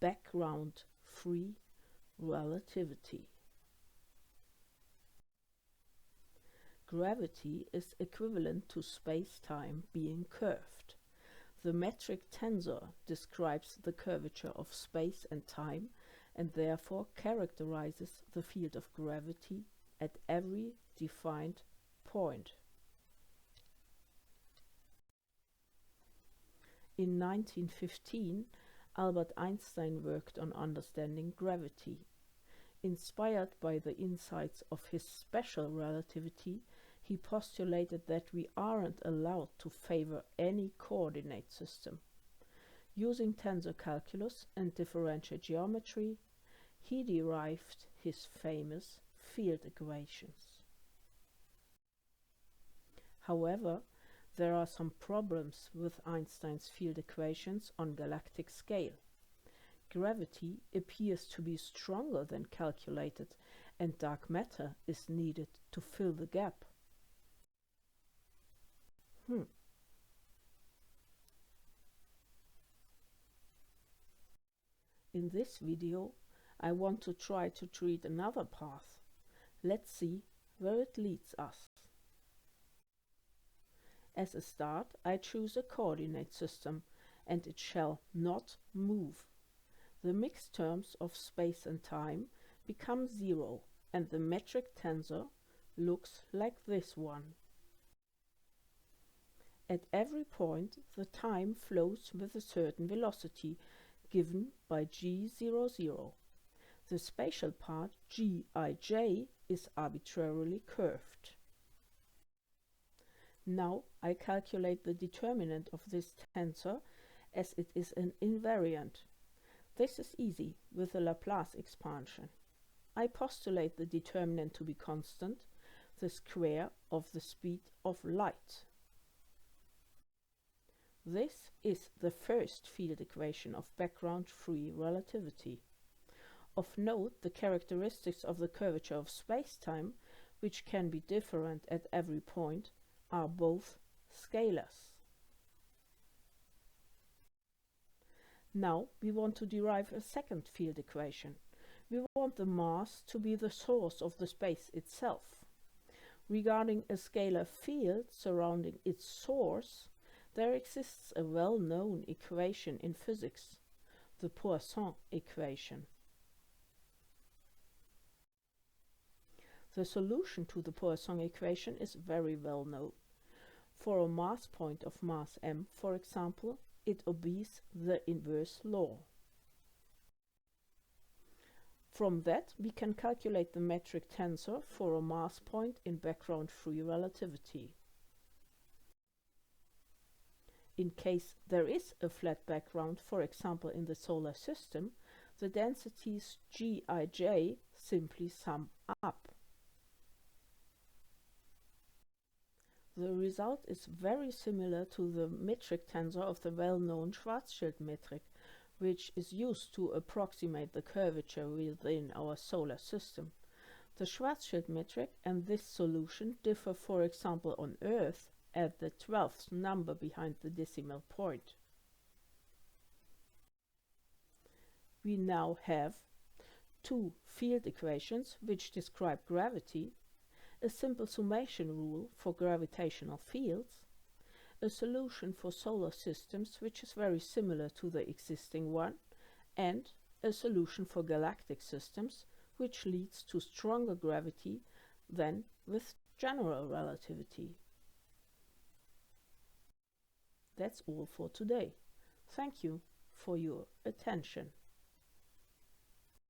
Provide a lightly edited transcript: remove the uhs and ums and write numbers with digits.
background-free relativity. Gravity is equivalent to space-time being curved. The metric tensor describes the curvature of space and time and therefore characterizes the field of gravity at every defined point. In 1915, Albert Einstein worked on understanding gravity. Inspired by the insights of his special relativity, he postulated that we aren't allowed to favor any coordinate system. Using tensor calculus and differential geometry, he derived his famous field equations. However, there are some problems with Einstein's field equations on galactic scale. Gravity appears to be stronger than calculated, and dark matter is needed to fill the gap. In this video, I want to try to treat another path. Let's see where it leads us. As a start, I choose a coordinate system, and it shall not move. The mixed terms of space and time become zero, and the metric tensor looks like this one. At every point, the time flows with a certain velocity, given by g00. The spatial part, gij, is arbitrarily curved. Now I calculate the determinant of this tensor, as it is an invariant. This is easy with a Laplace expansion. I postulate the determinant to be constant, the square of the speed of light. This is the first field equation of background-free relativity. Of note, the characteristics of the curvature of spacetime, which can be different at every point, are both scalars. Now we want to derive a second field equation. We want the mass to be the source of the space itself. Regarding a scalar field surrounding its source, there exists a well-known equation in physics, the Poisson equation. The solution to the Poisson equation is very well known. For a mass point of mass m, for example, it obeys the inverse law. From that, we can calculate the metric tensor for a mass point in background-free relativity. In case there is a flat background, for example in the solar system, the densities gij simply sum up. The result is very similar to the metric tensor of the well-known Schwarzschild metric, which is used to approximate the curvature within our solar system. The Schwarzschild metric and this solution differ, for example, on Earth at the 12th number behind the decimal point. We now have two field equations which describe gravity, a simple summation rule for gravitational fields, a solution for solar systems which is very similar to the existing one, and a solution for galactic systems which leads to stronger gravity than with general relativity. That's all for today. Thank you for your attention.